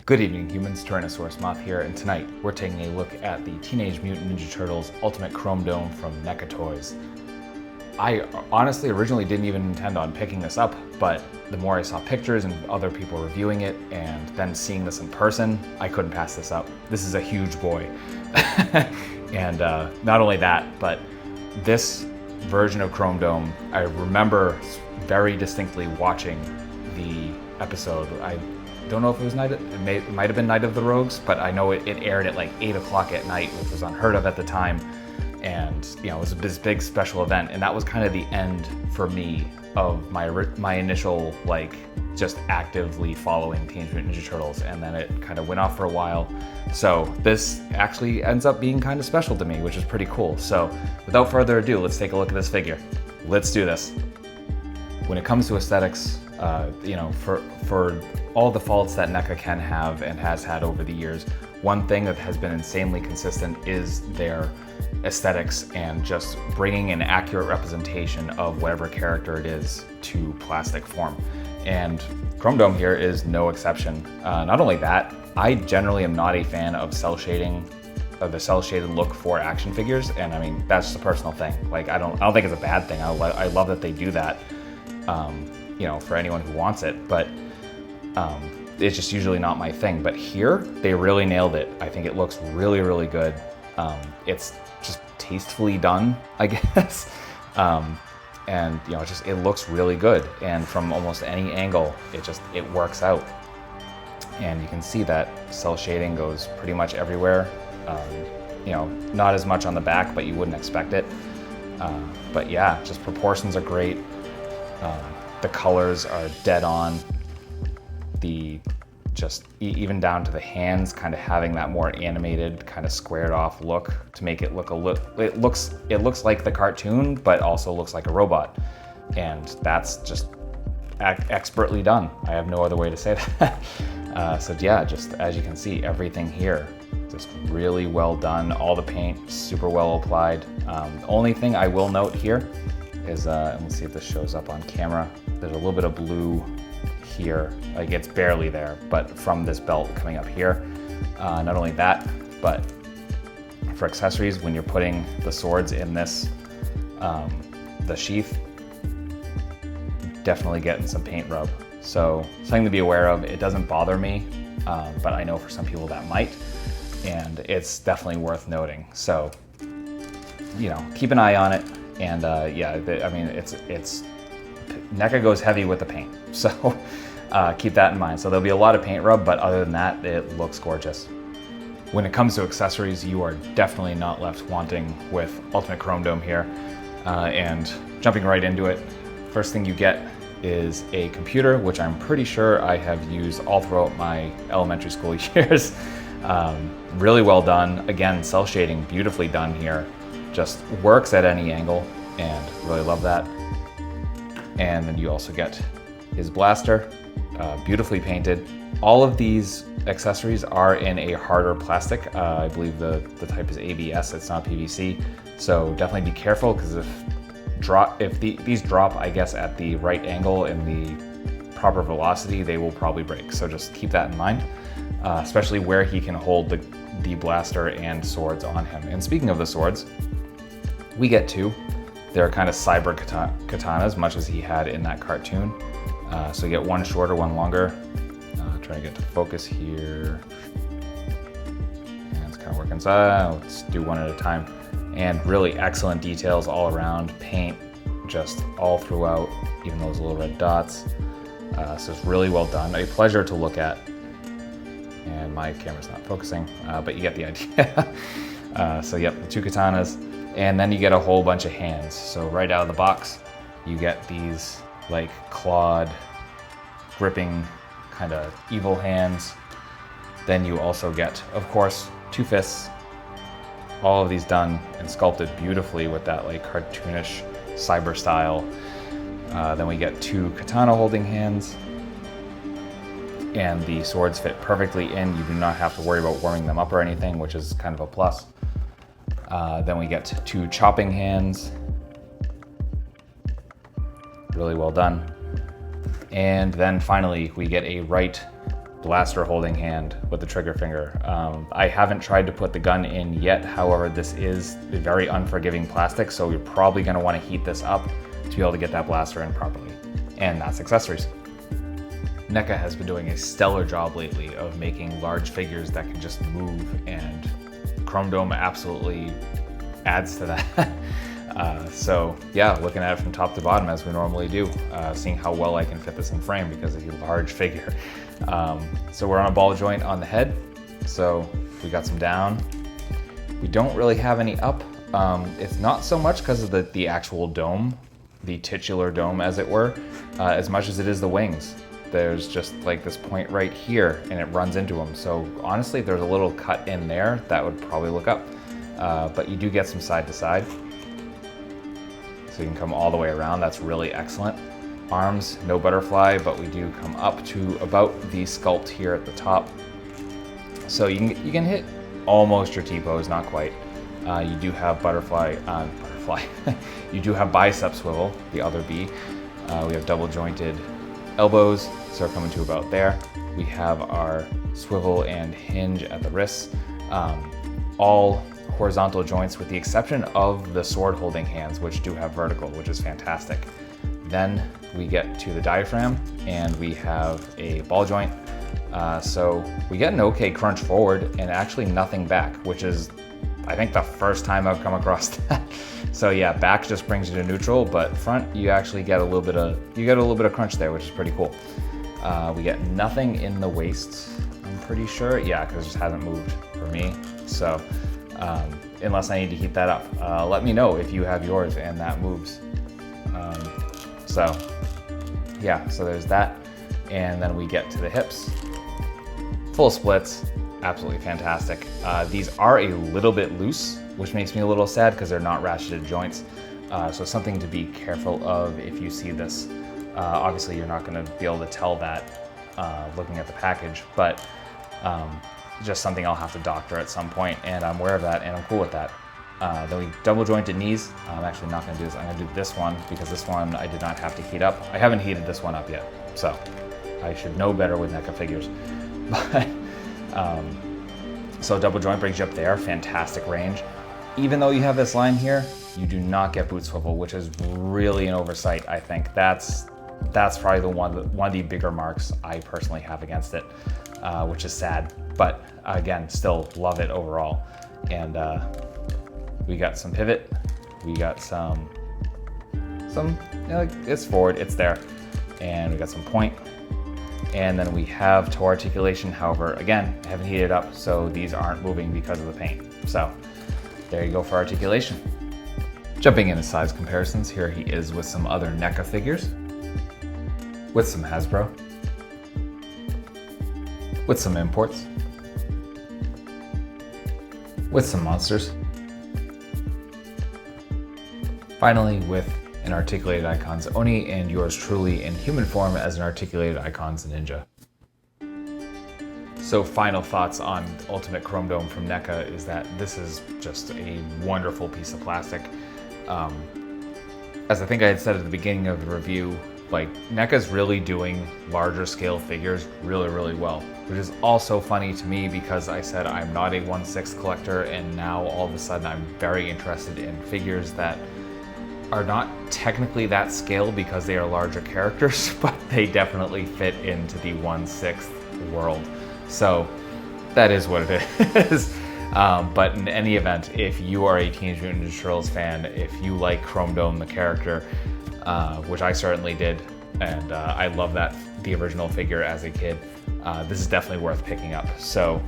Good evening humans, Tyrannosaurusmoth here, and tonight we're taking a look at the Teenage Mutant Ninja Turtles Ultimate Chrome Dome from NECA Toys. I honestly originally didn't even intend on picking this up, but the more I saw pictures and other people reviewing it and then seeing this in person, I couldn't pass this up. This is a huge boy. And not only that, but this version of Chrome Dome, I remember very distinctly watching the episode. I don't know if it was it might have been Night of the Rogues, but I know it aired at like 8 o'clock at night, which was unheard of at the time. And you know, it was this big special event, and that was kind of the end for me of my initial like just actively following Teenage Mutant Ninja Turtles, and then it kind of went off for a while. So this actually ends up being kind of special to me, which is pretty cool. So without further ado, let's take a look at this figure. Let's do this. When it comes to aesthetics, you know, for all the faults that NECA can have and has had over the years, one thing that has been insanely consistent is their aesthetics and just bringing an accurate representation of whatever character it is to plastic form. And Chrome Dome here is no exception. Not only that, I generally am not a fan of cell shading, of the cell shaded look for action figures, and I mean that's just a personal thing. Like I don't think it's a bad thing. I love that they do that. You know, for anyone who wants it, but it's just usually not my thing. But here, they really nailed it. I think it looks really, really good. It's just tastefully done, I guess. And you know, it looks really good. And from almost any angle, it works out. And you can see that cell shading goes pretty much everywhere. You know, not as much on the back, but you wouldn't expect it. But yeah, just proportions are great. The colors are dead on. Even down to the hands, kind of having that more animated, kind of squared off look to make it look it looks like the cartoon, but also looks like a robot. And that's just expertly done. I have no other way to say that. So yeah, just as you can see, everything here, just really well done. All the paint, super well applied. The only thing I will note here is, and let's see if this shows up on camera, there's a little bit of blue here, like it's barely there, but from this belt coming up here. Not only that, but for accessories, when you're putting the swords in this, the sheath, definitely getting some paint rub. So something to be aware of. It doesn't bother me, but I know for some people that might, and it's definitely worth noting. So, you know, keep an eye on it. And yeah, I mean, it's NECA goes heavy with the paint, so keep that in mind. So there'll be a lot of paint rub, but other than that, it looks gorgeous. When it comes to accessories, you are definitely not left wanting with Ultimate Chrome Dome here. And jumping right into it, first thing you get is a computer, which I'm pretty sure I have used all throughout my elementary school years. Really well done. Again, cell shading beautifully done here. Just works at any angle, and really love that. And then you also get his blaster, beautifully painted. All of these accessories are in a harder plastic. I believe the type is ABS, it's not PVC. So definitely be careful, because if these drop, I guess, at the right angle and the proper velocity, they will probably break. So just keep that in mind, especially where he can hold the blaster and swords on him. And speaking of the swords, we get two. They're kind of cyber katanas, much as he had in that cartoon. So you get one shorter, one longer. Try to get to focus here. And it's kind of working. So let's do one at a time. And really excellent details all around. Paint just all throughout, even those little red dots. So it's really well done. A pleasure to look at. And my camera's not focusing, but you get the idea. So yep, the two katanas. And then you get a whole bunch of hands. So right out of the box, you get these like clawed, gripping, kind of evil hands. Then you also get, of course, two fists. All of these done and sculpted beautifully with that like cartoonish cyber style. Then we get two katana holding hands. And the swords fit perfectly in. You do not have to worry about warming them up or anything, which is kind of a plus. Then we get two chopping hands. Really well done. And then finally, we get a right blaster holding hand with the trigger finger. I haven't tried to put the gun in yet. However, this is a very unforgiving plastic, so you're probably going to want to heat this up to be able to get that blaster in properly. And that's accessories. NECA has been doing a stellar job lately of making large figures that can just move, and Chrome Dome absolutely adds to that. So yeah, looking at it from top to bottom as we normally do, seeing how well I can fit this in frame because it's a large figure. So we're on a ball joint on the head, so we got some down. We don't really have any up. It's not so much because of the actual dome, the titular dome as it were, as much as it is the wings. There's just like this point right here and it runs into them. So honestly, if there's a little cut in there, that would probably look up. But you do get some side to side. So you can come all the way around. That's really excellent. Arms, no butterfly, but we do come up to about the sculpt here at the top. So you can hit almost your T-pose, not quite. You do have butterfly. You do have bicep swivel, the other B. We have double jointed elbows, so we're coming to about there. We have our swivel and hinge at the wrists. All horizontal joints with the exception of the sword holding hands, which do have vertical, which is fantastic. Then we get to the diaphragm and we have a ball joint. So we get an okay crunch forward and actually nothing back, which is, I think, the first time I've come across that. So yeah, back just brings you to neutral, but front you actually get a little bit of crunch there, which is pretty cool. We get nothing in the waist, I'm pretty sure. Yeah, because it just hasn't moved for me. So unless I need to heat that up, let me know if you have yours and that moves. So yeah, so there's that. And then we get to the hips. Full splits, absolutely fantastic. These are a little bit loose, which makes me a little sad because they're not ratcheted joints. So something to be careful of if you see this. Obviously you're not gonna be able to tell that looking at the package, but just something I'll have to doctor at some point, and I'm aware of that and I'm cool with that. Then we double jointed knees. I'm actually not gonna do this. I'm gonna do this one because this one I did not have to heat up. I haven't heated this one up yet, so I should know better with NECA figures. But so double joint brings you up there, fantastic range. Even though you have this line here, you do not get boot swivel, which is really an oversight, I think. That's probably one of the bigger marks I personally have against it, which is sad. But again, still love it overall. And we got some pivot, we got some it's forward, it's there. And we got some point. And then we have toe articulation. However, again, I haven't heated up, so these aren't moving because of the paint. So there you go for articulation. Jumping into size comparisons, here he is with some other NECA figures, with some Hasbro, with some imports, with some monsters, finally with an articulated icons Oni, and yours truly in human form as an articulated icons ninja. So final thoughts on Ultimate Chrome Dome from NECA is that this is just a wonderful piece of plastic. As I think I had said at the beginning of the review, like, NECA's really doing larger scale figures really well, which is also funny to me because I said I'm not a 1/6 collector, and now all of a sudden I'm very interested in figures that are not technically that scale because they are larger characters, but they definitely fit into the 1/6 world. So that is what it is. But in any event, if you are a Teenage Mutant Ninja Turtles fan, if you like Chrome Dome the character, which I certainly did, and I love the original figure as a kid, this is definitely worth picking up. So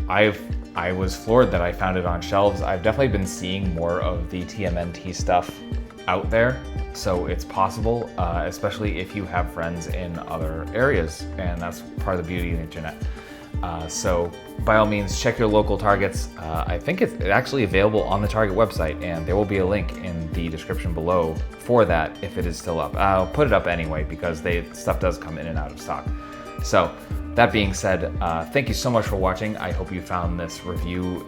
I was floored that I found it on shelves. I've definitely been seeing more of the TMNT stuff out there, so it's possible, especially if you have friends in other areas, and that's part of the beauty of the internet. So by all means, check your local Targets. I think it's actually available on the Target website, and there will be a link in the description below for that if it is still up. I'll put it up anyway because stuff does come in and out of stock. So that being said, thank you so much for watching. I hope you found this review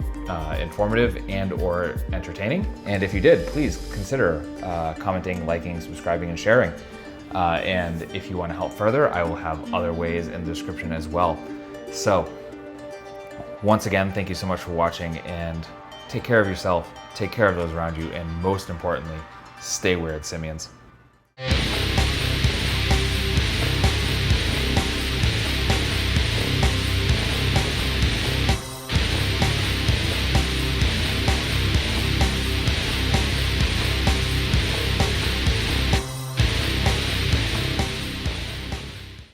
informative and or entertaining. And if you did, please consider commenting, liking, subscribing, and sharing. And if you want to help further, I will have other ways in the description as well. So once again, thank you so much for watching, and take care of yourself, take care of those around you, and most importantly, stay weird, simians.